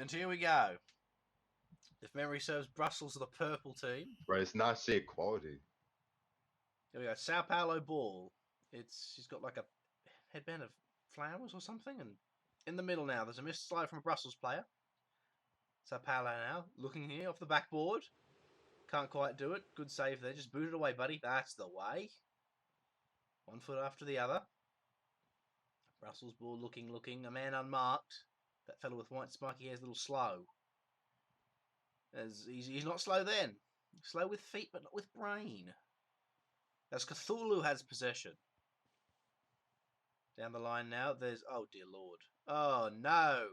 And here we go. If memory serves, Brussels are the purple team. Right, it's nice to see equality. Here we go. Sao Paulo ball. She's got like a headband of flowers or something. And in the middle now, there's a missed slide from a Brussels player. Sao Paulo now looking here off the backboard. Can't quite do it. Good save there. Just boot it away, buddy. That's the way. 1 foot after the other. Brussels ball looking. A man unmarked. That fellow with white spiky hair is a little slow. As he's not slow then. Slow with feet, but not with brain. As Cthulhu has possession. Down the line now, there's... Oh, dear Lord. Oh, no.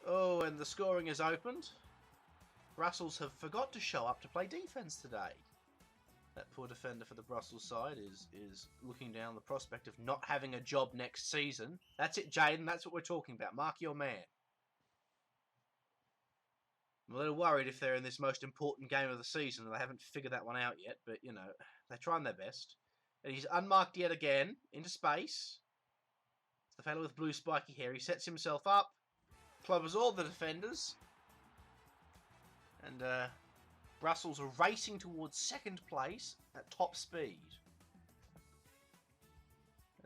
Oh, and the scoring is opened. Brussels have forgot to show up to play defence today. That poor defender for the Brussels side is looking down the prospect of not having a job next season. That's it, Jaden. That's what we're talking about. Mark your man. I'm a little worried if they're in this most important game of the season and they haven't figured that one out yet. But, you know, they're trying their best. And he's unmarked yet again. Into space. It's the fellow with blue spiky hair. He sets himself up. Clovers all the defenders. And Brussels are racing towards second place at top speed.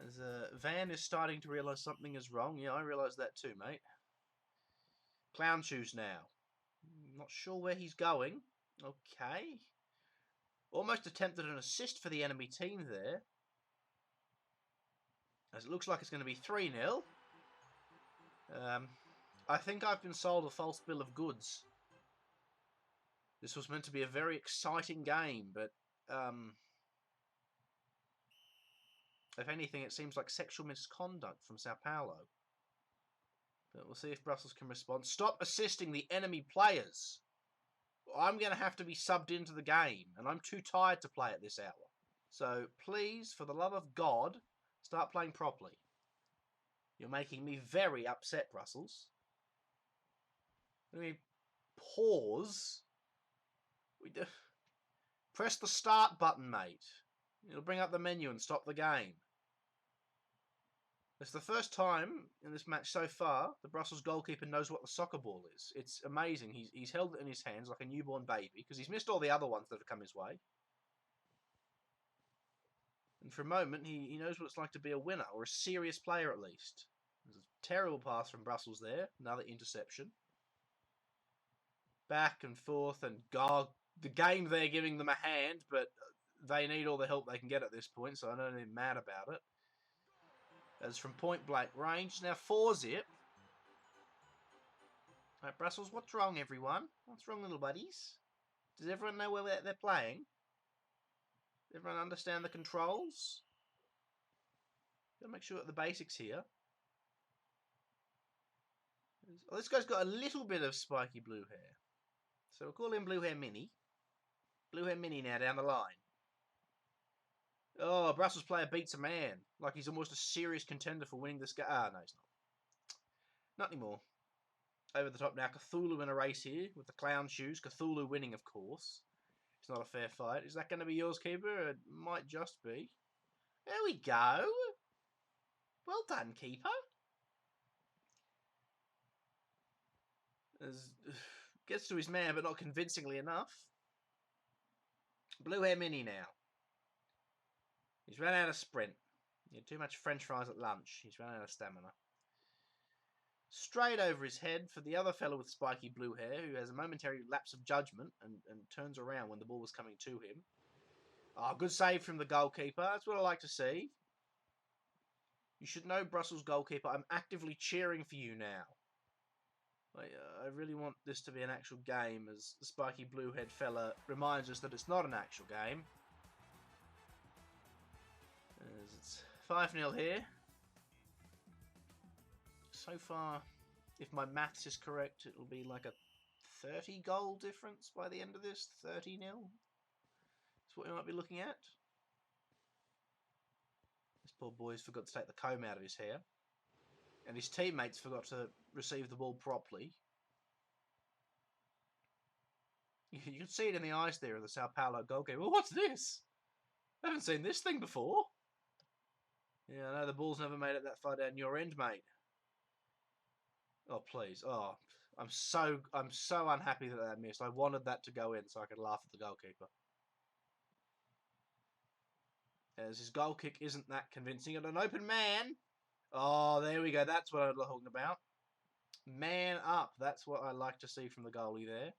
As Van is starting to realise something is wrong. Yeah, I realise that too, mate. Clown shoes now. Not sure where he's going. Okay. Almost attempted an assist for the enemy team there. As it looks like it's going to be 3-0. I think I've been sold a false bill of goods. This was meant to be a very exciting game, but if anything, it seems like sexual misconduct from Sao Paulo. But we'll see if Brussels can respond. Stop assisting the enemy players. I'm going to have to be subbed into the game, and I'm too tired to play at this hour. So please, for the love of God, start playing properly. You're making me very upset, Brussels. Let me pause. Press the start button, mate. It'll bring up the menu and stop the game. It's the first time in this match so far the Brussels goalkeeper knows what the soccer ball is. It's amazing. He's held it in his hands like a newborn baby because he's missed all the other ones that have come his way. And for a moment, he knows what it's like to be a winner, or a serious player at least. There's a terrible pass from Brussels there. Another interception. Back and forth, and God, the game there giving them a hand, but they need all the help they can get at this point, so I don't even mad about it. As from point blank range, now 4-zip. Alright, Brussels, what's wrong, everyone? What's wrong, little buddies? Does everyone know where they're playing? Does everyone understand the controls? Gotta make sure that the basics here. Oh, this guy's got a little bit of spiky blue hair. So we'll call him Blue Hair Mini. Blue Hair Mini now down the line. Oh, a Brussels player beats a man. Like he's almost a serious contender for winning this game. Ah, no, he's not. Not anymore. Over the top now. Cthulhu in a race here with the clown shoes. Cthulhu winning, of course. It's not a fair fight. Is that going to be yours, keeper? It might just be. There we go. Well done, keeper. Gets to his man, but not convincingly enough. Blue Hair Mini now. He's run out of sprint. He had too much French fries at lunch. He's run out of stamina. Straight over his head for the other fellow with spiky blue hair, who has a momentary lapse of judgment and turns around when the ball was coming to him. Oh, good save from the goalkeeper. That's what I like to see. You should know, Brussels goalkeeper, I'm actively cheering for you now. I really want this to be an actual game, as the spiky blue-haired fella reminds us that it's not an actual game. As it's 5-0 here. So far, if my maths is correct, it'll be like a 30-goal difference by the end of this. 30-0. That's what we might be looking at. This poor boy's forgot to take the comb out of his hair. And his teammates forgot to receive the ball properly. You can see it in the eyes there of the Sao Paulo goalkeeper. Well, what's this? I haven't seen this thing before. Yeah, I know the ball's never made it that far down your end, mate. Oh, Oh, please. Oh, I'm so unhappy that missed. I wanted that to go in so I could laugh at the goalkeeper. As his goal kick isn't that convincing. And an open man. Oh, there we go. That's what I was talking about. Man up. That's what I like to see from the goalie there.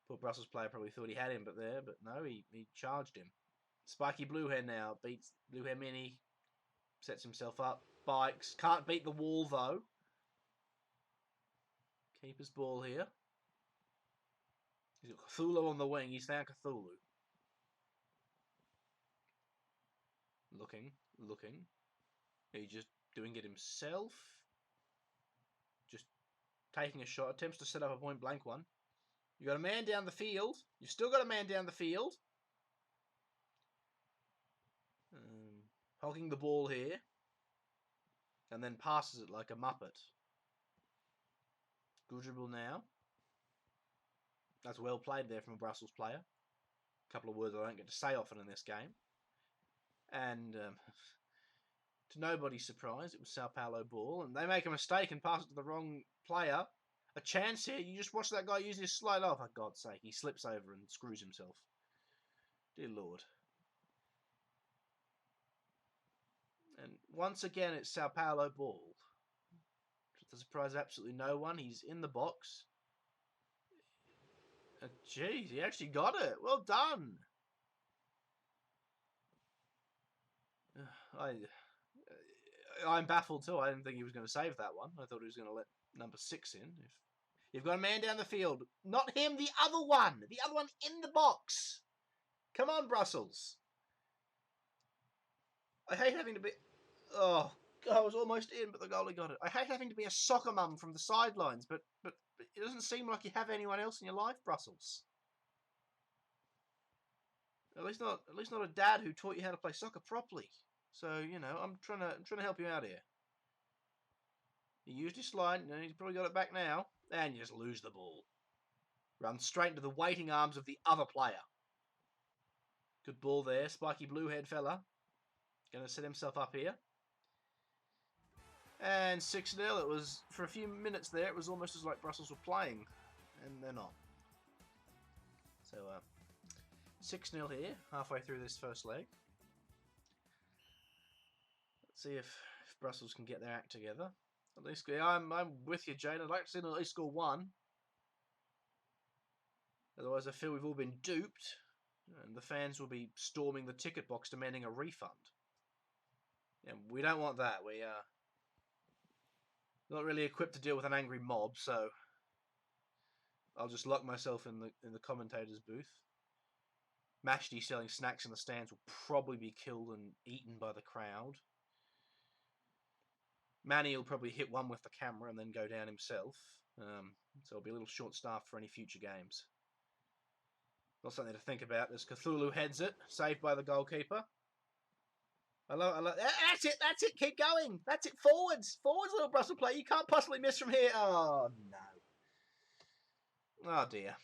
Poor Brussels player probably thought he had him, but no, he charged him. Spiky Bluehair now beats Bluehair Mini. Sets himself up. Bikes. Can't beat the wall, though. Keeper's ball here. He's got Cthulhu on the wing. He's now Cthulhu. Looking. He's just doing it himself. Just taking a shot. Attempts to set up a point blank one. You got a man down the field. You've still got a man down the field. Hogging the ball here. And then passes it like a muppet. Good dribble now. That's well played there from a Brussels player. A couple of words I don't get to say often in this game. And to nobody's surprise, it was Sao Paulo ball. And they make a mistake and pass it to the wrong player. A chance here. You just watch that guy use his slide off. For God's sake, he slips over and screws himself. Dear Lord. And once again, it's Sao Paulo ball. To the surprise of absolutely no one, he's in the box. Jeez, he actually got it. Well done. I'm baffled too. I didn't think he was going to save that one. I thought he was going to let number 6 in. If you've got a man down the field, not him, the other one in the box. Come on, Brussels. I hate having to be. Oh, God, I was almost in, but the goalie got it. I hate having to be a soccer mum from the sidelines, but it doesn't seem like you have anyone else in your life, Brussels. At least not a dad who taught you how to play soccer properly. So, you know, I'm trying to help you out here. He used his slide, and he's probably got it back now. And you just lose the ball. Run straight into the waiting arms of the other player. Good ball there. Spiky blue-haired fella. Going to set himself up here. And 6-0. It was, for a few minutes there, it was almost as like Brussels were playing. And they're not. So, 6-0 here, halfway through this first leg. Let's see if Brussels can get their act together. At least, I'm with you, Jane. I'd like to see them at least score one. Otherwise, I feel we've all been duped, and the fans will be storming the ticket box demanding a refund. And we don't want that. We are not really equipped to deal with an angry mob, so I'll just lock myself in the commentator's booth. Mashti selling snacks in the stands will probably be killed and eaten by the crowd. Manny will probably hit one with the camera and then go down himself. So it'll be a little short-staffed for any future games. Not something to think about as Cthulhu heads it, saved by the goalkeeper. I love that's it, keep going. That's it, forwards, little Brussels player. You can't possibly miss from here. Oh, no. Oh, dear.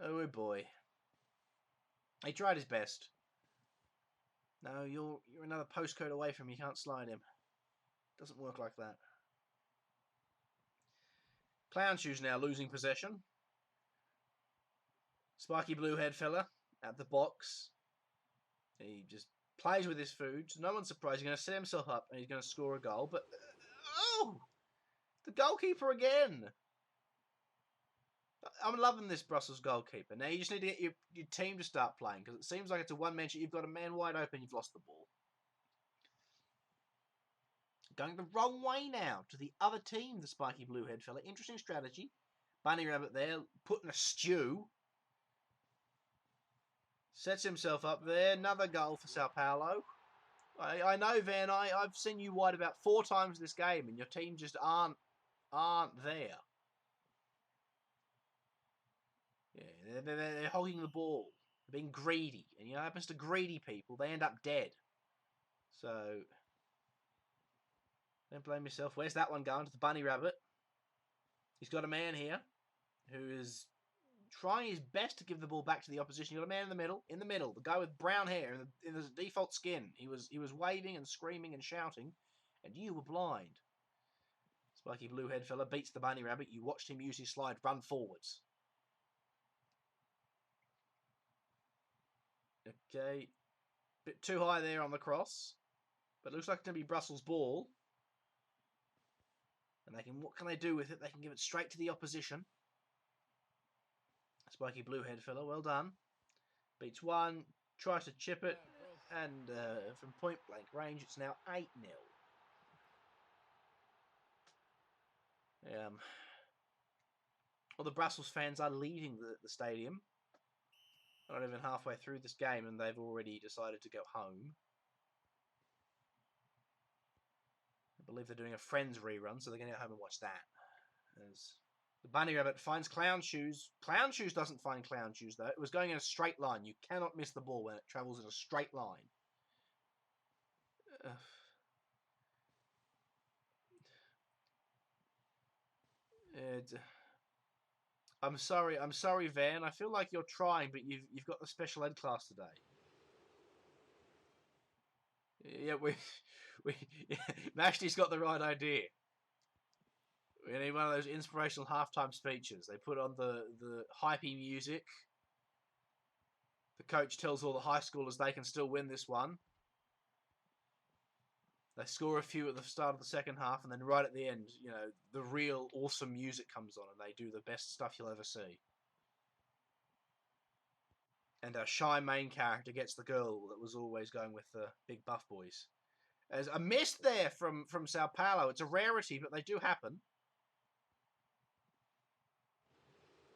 Oh, boy. He tried his best. No, you're another postcode away from him. You can't slide him. Doesn't work like that. Clown Shoes now losing possession. Spiky blue-haired fella at the box. He just plays with his food. So no one's surprised. He's going to set himself up and he's going to score a goal. But, the goalkeeper again. I'm loving this Brussels goalkeeper. Now you just need to get your team to start playing because it seems like it's a one-man shoot. You've got a man wide open. You've lost the ball. Going the wrong way now to the other team, the spiky blue-haired fella. Interesting strategy. Bunny Rabbit there, put in a stew. Sets himself up there. Another goal for Sao Paulo. I know, Van. I've seen you wide about 4 times this game, and your team just aren't there. Yeah, they're hogging the ball. They're being greedy. And you know what happens to greedy people? They end up dead. So, don't blame yourself. Where's that one going? To the Bunny Rabbit. He's got a man here who is trying his best to give the ball back to the opposition. You've got a man in the middle, the guy with brown hair in the default skin. He was waving and screaming and shouting, and you were blind. Spiky blue head fella beats the bunny rabbit. You watched him use his slide run forwards. Okay. Bit too high there on the cross. But it looks like it's going to be Brussels' ball. And what can they do with it? They can give it straight to the opposition. Spiky blue head fella, well done. Beats one, tries to chip it, and from point blank range, it's now 8-0. Well, the Brussels fans are leaving the stadium. Not even halfway through this game, and they've already decided to go home. I believe they're doing a Friends rerun, so they're going to go home and watch that. As the bunny rabbit finds Clown Shoes. Clown Shoes doesn't find Clown Shoes, though. It was going in a straight line. You cannot miss the ball when it travels in a straight line. I'm sorry, Van. I feel like you're trying, but you've got the special ed class today. Yeah, Mashti's got the right idea. We need one of those inspirational halftime speeches. They put on the hypey music. The coach tells all the high schoolers they can still win this one. They score a few at the start of the second half, and then right at the end, you know, the real awesome music comes on, and they do the best stuff you'll ever see. And our shy main character gets the girl that was always going with the big buff boys. There's a miss there from Sao Paulo. It's a rarity, but they do happen.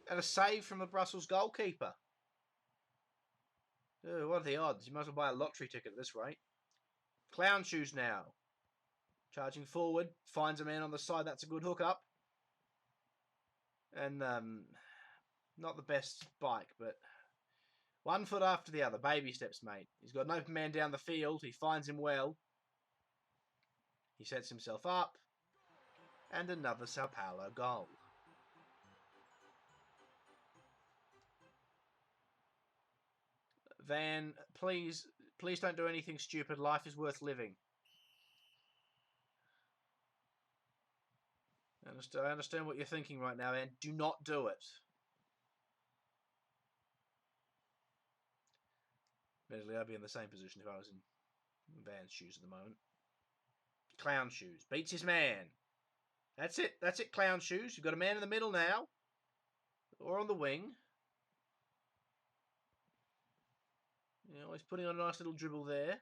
And a save from the Brussels goalkeeper. Oh, what are the odds? You might as well buy a lottery ticket at this rate. Clown Shoes now. Charging forward. Finds a man on the side. That's a good hook up. And not the best spike, but 1 foot after the other. Baby steps, mate. He's got an open man down the field. He finds him well. He sets himself up. And another Sao Paulo goal. Van, please don't do anything stupid. Life is worth living. I understand what you're thinking right now, Van. Do not do it. Admittedly, I'd be in the same position if I was in Van's shoes at the moment. Clown Shoes. Beats his man. That's it. That's it, Clown Shoes. You've got a man in the middle now. Or on the wing. You know, he's putting on a nice little dribble there.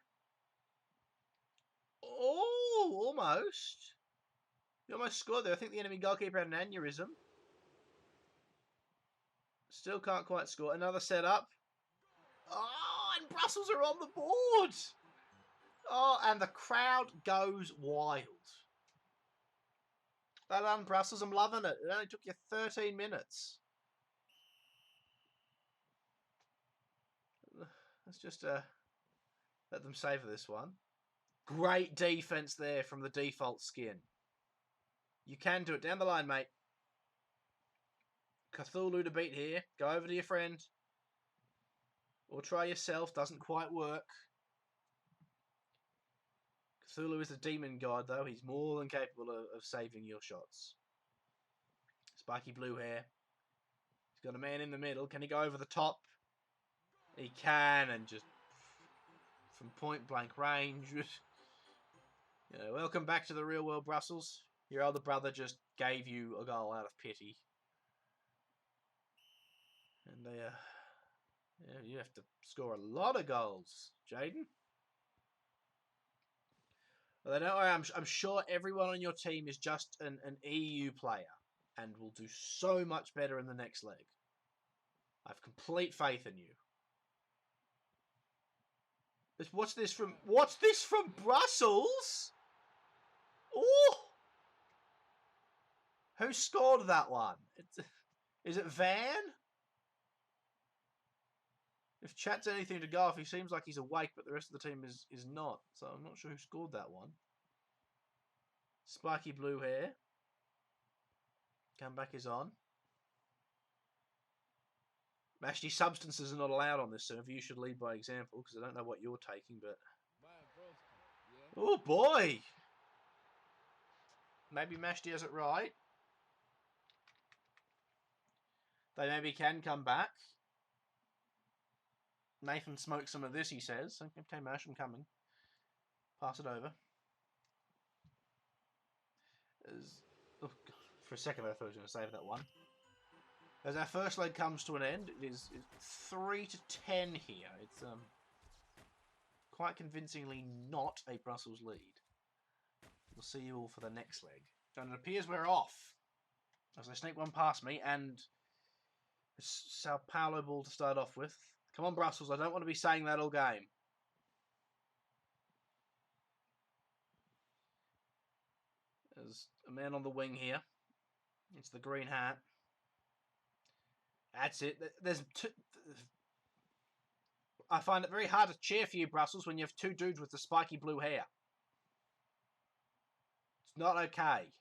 Oh, almost. He almost scored there. I think the enemy goalkeeper had an aneurysm. Still can't quite score. Another setup. Oh, and Brussels are on the board. Oh, and the crowd goes wild. Well done, Brussels. I'm loving it. It only took you 13 minutes. Let's just let them savour this one. Great defence there from the default skin. You can do it. Down the line, mate. Cthulhu to beat here. Go over to your friend. Or try yourself. Doesn't quite work. Cthulhu is a demon god, though. He's more than capable of saving your shots. Spiky blue hair. He's got a man in the middle. Can he go over the top? He can, and just from point blank range. You know, welcome back to the real world, Brussels. Your older brother just gave you a goal out of pity. And you have to score a lot of goals, Jaden. Well, don't worry, I'm sure everyone on your team is just an EU player and will do so much better in the next leg. I have complete faith in you. What's this from Brussels? Oh! Who scored that one? Is it Van? If Chat's anything to go off, he seems like he's awake, but the rest of the team is not. So I'm not sure who scored that one. Spiky blue hair. Comeback is on. Actually, substances are not allowed on this server. You should lead by example, because I don't know what you're taking, but... Oh, boy! Maybe Mashti has it right. They maybe can come back. Nathan smoked some of this, he says. Okay, Mash, I'm coming. Pass it over. Oh, for a second I thought I was going to save that one. As our first leg comes to an end, it is 3-10 here. It's quite convincingly not a Brussels lead. We'll see you all for the next leg. And it appears we're off. As they sneak one past me, and it's Sao Paulo ball to start off with. Come on, Brussels, I don't want to be saying that all game. There's a man on the wing here. It's the green hat. That's it. I find it very hard to cheer for you, Brussels, when you have two dudes with the spiky blue hair. It's not okay.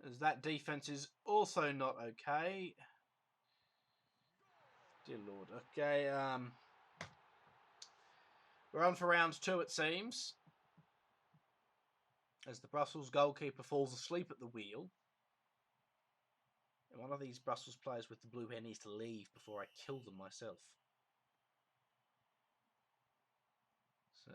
As that defense is also not okay. Dear Lord. Okay, we're on for round 2, it seems. As the Brussels goalkeeper falls asleep at the wheel. And one of these Brussels players with the blue hair needs to leave before I kill them myself. So,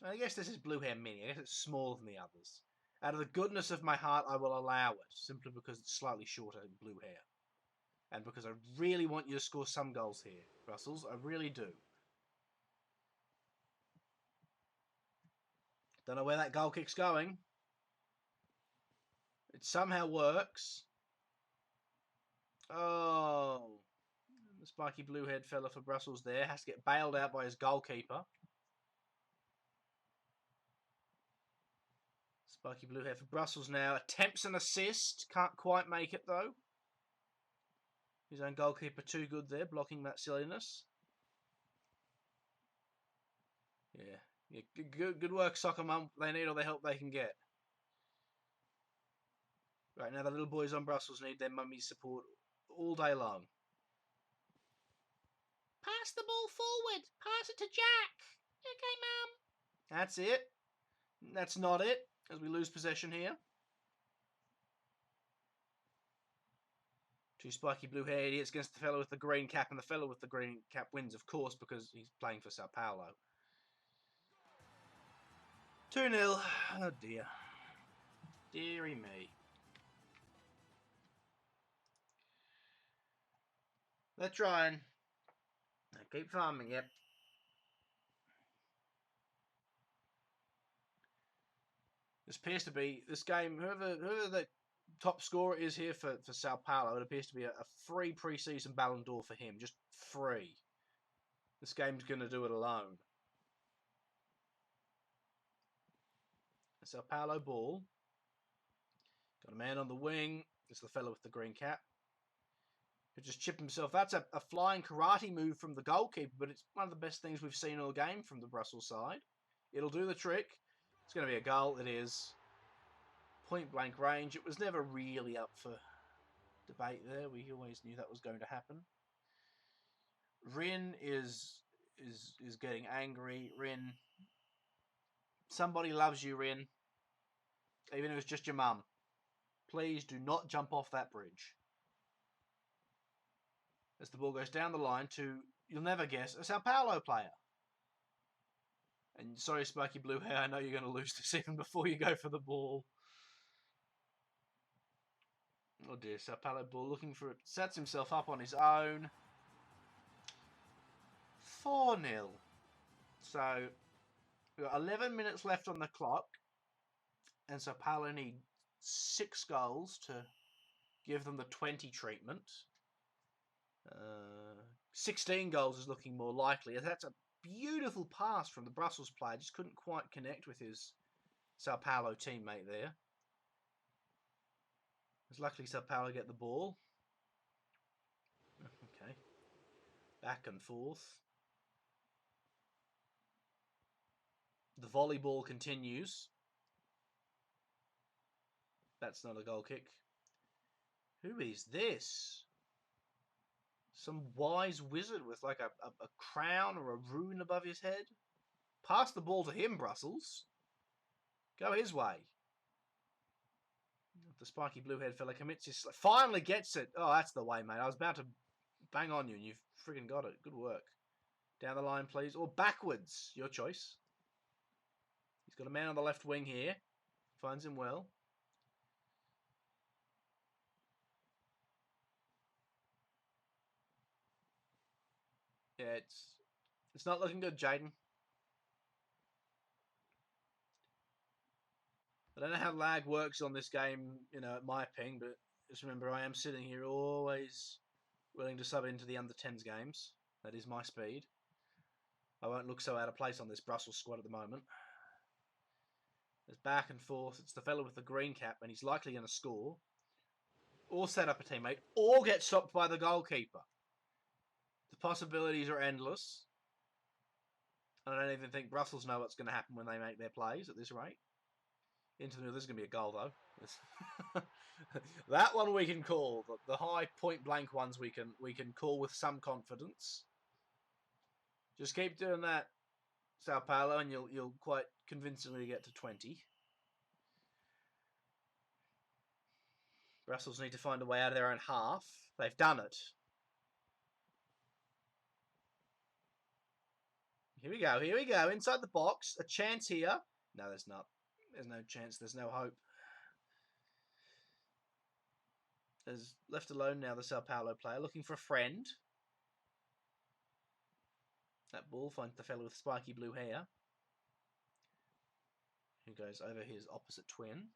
I guess this is blue hair mini. I guess it's smaller than the others. Out of the goodness of my heart, I will allow it, simply because it's slightly shorter in blue hair. And because I really want you to score some goals here, Brussels. I really do. Don't know where that goal kick's going. It somehow works. Oh. The spiky blue-haired fella for Brussels there has to get bailed out by his goalkeeper. Spiky blue-haired for Brussels now. Attempts an assist. Can't quite make it, though. His own goalkeeper too good there, blocking that silliness. Yeah. Good work, Soccer Mum. They need all the help they can get. Right, now the little boys on Brussels need their mummy's support all day long. Pass the ball forward. Pass it to Jack. Okay, Mum. That's it. That's not it, as we lose possession here. Two spiky blue hair idiots against the fellow with the green cap, and the fellow with the green cap wins, of course, because he's playing for Sao Paulo. 2-0. Oh dear. Deary me. They're trying. They keep farming, yep. This appears to be, this game, whoever the top scorer is here for Sao Paulo, it appears to be a free pre-season Ballon d'Or for him. Just free. This game's going to do it alone. A Sao Paulo ball. Got a man on the wing. It's the fellow with the green cap. Who just chipped himself. That's a flying karate move from the goalkeeper, but it's one of the best things we've seen all game from the Brussels side. It'll do the trick. It's going to be a goal. It is. Point blank range. It was never really up for debate there. We always knew that was going to happen. Rin is getting angry. Rin. Somebody loves you, Rin. Even if it's just your mum. Please do not jump off that bridge. As the ball goes down the line to, you'll never guess, a Sao Paulo player. And sorry, Spiky Blue Hair, I know you're going to lose this even before you go for the ball. Oh dear, Sao Paulo ball looking for it. Sets himself up on his own. 4-0. So, we've got 11 minutes left on the clock. And Sao Paulo need 6 goals to give them the 20 treatment. 16 goals is looking more likely. That's a beautiful pass from the Brussels player. Just couldn't quite connect with his Sao Paulo teammate there. It's luckily Sao Paulo get the ball. Okay. Back and forth. The volleyball continues. That's not a goal kick. Who is this? Some wise wizard with like a crown or a rune above his head? Pass the ball to him, Brussels. Go his way. the spiky blue-haired fella commits his... Finally gets it. Oh, that's the way, mate. I was about to bang on you, and you've friggin' got it. Good work. Down the line, please. Or backwards. Your choice. He's got a man on the left wing here. Finds him well. Yeah, it's not looking good, Jaden. I don't know how lag works on this game, at my ping, but just remember I am sitting here always willing to sub into the under-10s games. That is my speed. I won't look so out of place on this Brussels squad at the moment. There's back and forth. It's the fellow with the green cap, and he's likely going to score. Or set up a teammate, or get stopped by the goalkeeper. The possibilities are endless. I don't even think Brussels know what's going to happen when they make their plays at this rate. Into the middle, this is going to be a goal, though. That one we can call. The high point-blank ones we can call with some confidence. Just keep doing that, Sao Paulo, and you'll quite convincingly get to 20. Brussels need to find a way out of their own half. They've done it. Here we go. Here we go. Inside the box. A chance here. No, there's not. There's no chance. There's no hope. There's left alone now, the Sao Paulo player, looking for a friend. That ball finds the fellow with spiky blue hair, who goes over his opposite twin.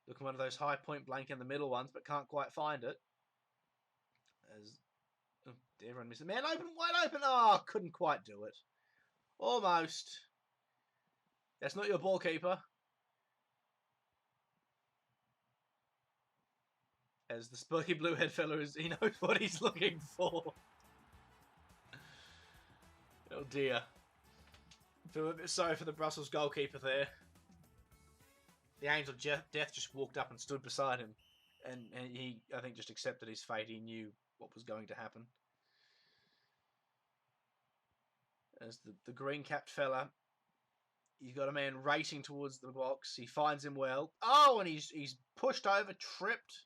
Looking one of those high point blank in the middle ones, but can't quite find it. As everyone misses. Man, open, wide open. Oh, couldn't quite do it. Almost. That's not your ball keeper. As the spiky blue head fella he knows what he's looking for. Oh dear. I feel a bit sorry for the Brussels goalkeeper there. The angel death just walked up and stood beside him, and he, I think, just accepted his fate. He knew what was going to happen. As the green-capped fella, he's got a man racing towards the box. He finds him well. Oh, and he's pushed over, tripped,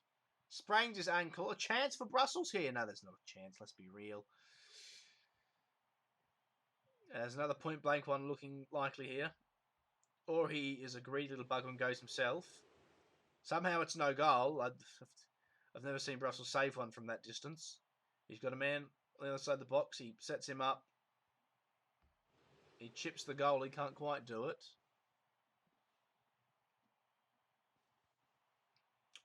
sprained his ankle. A chance for Brussels here. No, there's not a chance. Let's be real. There's another point-blank one looking likely here. Or he is a greedy little bugger and goes himself. Somehow it's no goal. I've never seen Brussels save one from that distance. He's got a man on the other side of the box. He sets him up. He chips the goal. He can't quite do it.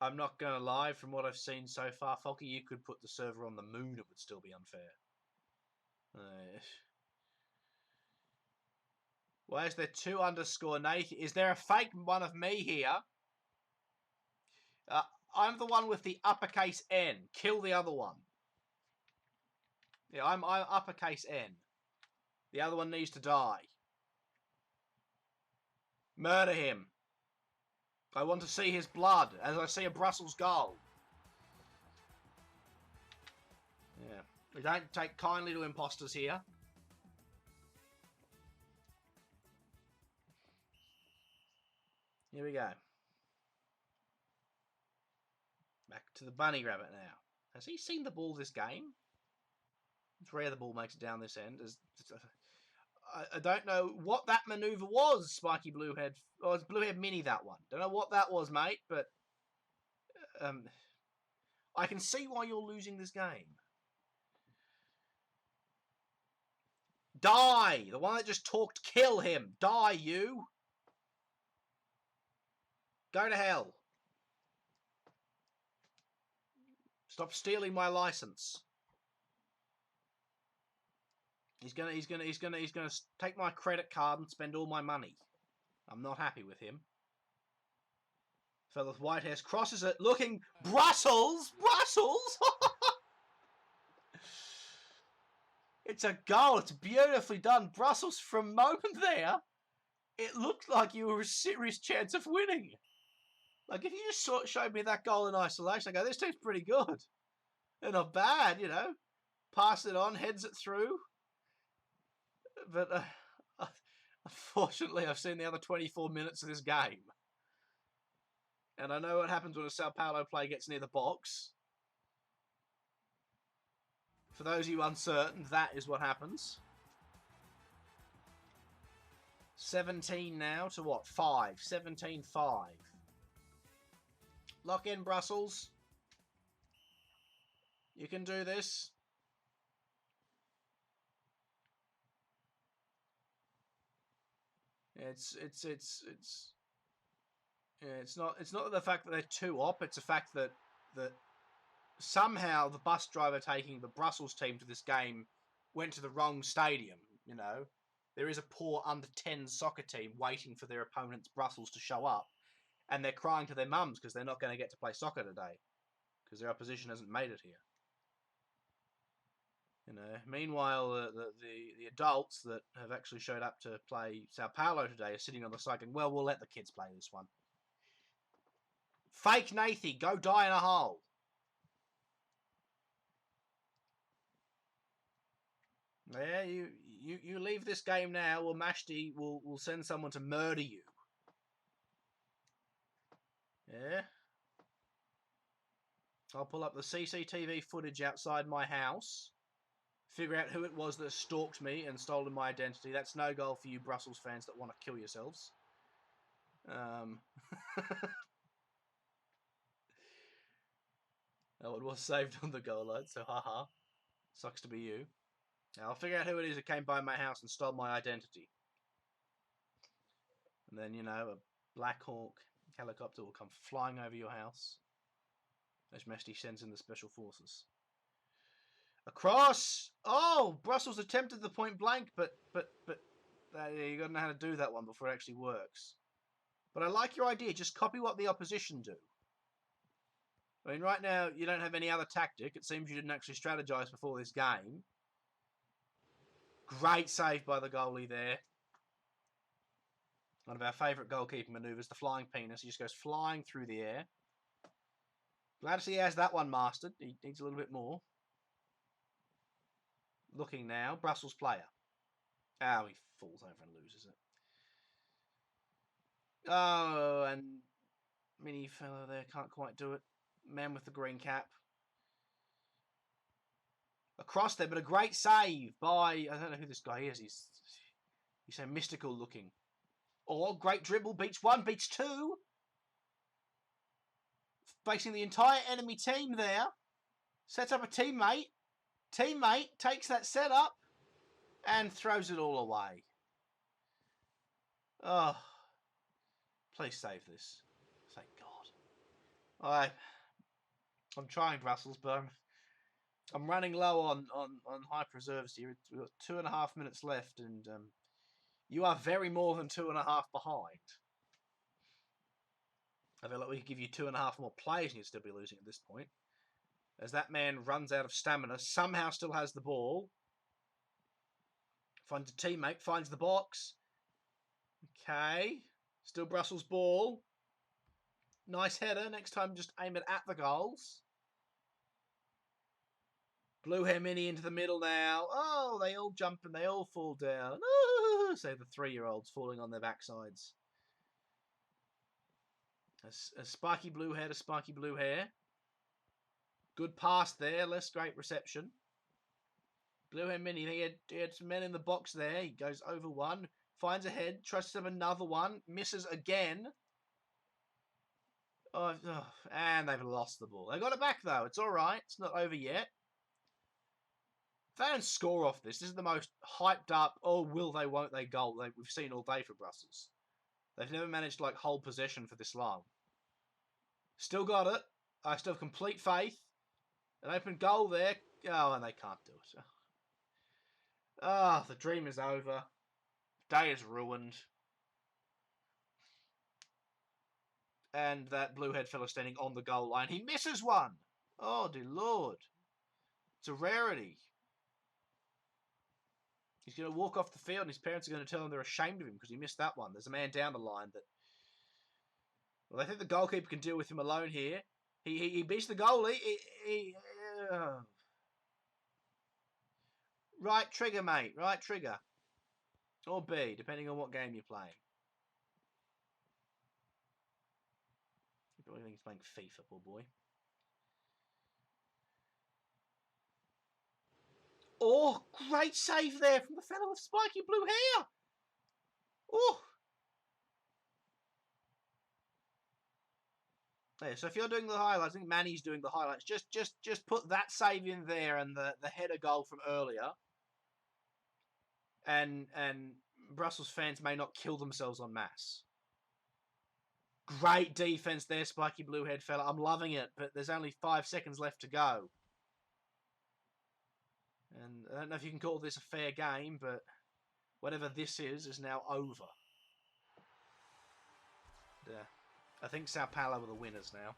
I'm not going to lie. From what I've seen so far, Falky, you could put the server on the moon. It would still be unfair. Why is there 2_Nate? Is there a fake one of me here? I'm the one with the uppercase N. Kill the other one. Yeah, I'm uppercase N. The other one needs to die. Murder him. I want to see his blood as I see a Brussels goal. Yeah. We don't take kindly to imposters here. Here we go. Back to the bunny rabbit now. Has he seen the ball this game? It's rare the ball makes it down this end. I don't know what that manoeuvre was, Spiky Bluehead. Oh, it's Bluehead Mini, that one. Don't know what that was, mate, but I can see why you're losing this game. Die! The one that just talked, kill him. Die, you! Go to hell. Stop stealing my license. He's gonna take my credit card and spend all my money. I'm not happy with him. Fellow with white hairs crosses it, looking Brussels. It's a goal. It's beautifully done. Brussels. For a moment there, it looked like you were a serious chance of winning. Like, if you just showed me that goal in isolation, I go, this team's pretty good. They're not bad, you know. Pass it on, heads it through. But unfortunately, I've seen the other 24 minutes of this game. And I know what happens when a Sao Paulo player gets near the box. For those of you uncertain, that is what happens. 17 now to what? 5. 17-5. Lock in, Brussels. You can do this. It's not the fact that they're too op. It's the fact that somehow the bus driver taking the Brussels team to this game went to the wrong stadium. You know, there is a poor under-10 soccer team waiting for their opponent's Brussels to show up, and they're crying to their mums because they're not going to get to play soccer today because their opposition hasn't made it here. You know, meanwhile, the adults that have actually showed up to play Sao Paulo today are sitting on the side going, well, we'll let the kids play this one. Fake Nathi, go die in a hole. Yeah, you leave this game now, or Mashti will send someone to murder you. Yeah. I'll pull up the CCTV footage outside my house, figure out who it was that stalked me and stolen my identity. That's no goal for you Brussels fans that want to kill yourselves. Oh, it was saved on the goal line, so haha. Sucks to be you. Now, I'll figure out who it is that came by my house and stole my identity. And then, you know, a Black Hawk helicopter will come flying over your house as Mesty sends in the special forces. Across! Oh! Brussels attempted the point blank, but you got to know how to do that one before it actually works. But I like your idea. Just copy what the opposition do. I mean, right now, you don't have any other tactic. It seems you didn't actually strategize before this game. Great save by the goalie there. One of our favourite goalkeeping manoeuvres, the flying penis. He just goes flying through the air. Glad to see he has that one mastered. He needs a little bit more. Looking now, Brussels player. Oh, he falls over and loses it. Oh, and mini fellow there can't quite do it. Man with the green cap. Across there, but a great save by... I don't know who this guy is. He's so mystical looking. Oh, great dribble. Beats one, beats two. Facing the entire enemy team there. Sets up a teammate. Teammate takes that setup and throws it all away. Oh, please save this. Thank God. I'm trying, Brussels, but I'm running low on high preserves here. We've got 2.5 minutes left, and you are very more than 2.5 behind. I feel like we could give you 2.5 more plays and you'd still be losing at this point. As that man runs out of stamina, somehow still has the ball. Finds a teammate, finds the box. Okay. Still Brussels ball. Nice header. Next time, just aim it at the goals. Blue hair mini into the middle now. Oh, they all jump and they all fall down. Oh, say the 3-year-olds falling on their backsides. A spiky blue hair to spiky blue hair. Good pass there. Less great reception. Blue hair mini. He had some men in the box there. He goes over one. Finds a head. Tries to have another one. Misses again. Oh, and they've lost the ball. They got it back, though. It's all right. It's not over yet. If they don't score off this, this is the most hyped up, oh, will they, won't they goal we've seen all day for Brussels. They've never managed to hold possession for this long. Still got it. I still have complete faith. An open goal there. Oh, and they can't do it. Oh, the dream is over. Day is ruined. And that blue-haired fellow standing on the goal line. He misses one. Oh, dear Lord. It's a rarity. He's going to walk off the field and his parents are going to tell him they're ashamed of him because he missed that one. There's a man down the line that... Well, I think the goalkeeper can deal with him alone here. He beats the goalie. Right trigger, mate. Right trigger. Or B, depending on what game you're playing. He's playing FIFA, poor boy. Oh, great save there from the fellow with spiky blue hair. Oh. Yeah, so if you're doing the highlights, I think Manny's doing the highlights. Just put that save in there and the header goal from earlier. And Brussels fans may not kill themselves en masse. Great defense there, spiky blue head fella. I'm loving it, but there's only 5 seconds left to go. And I don't know if you can call this a fair game, but whatever this is now over. Yeah. I think Sao Paulo are the winners now.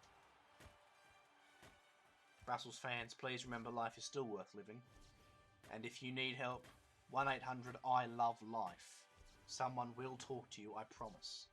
Brussels fans, please remember life is still worth living. And if you need help, 1-800-I-LOVE-LIFE. Someone will talk to you, I promise.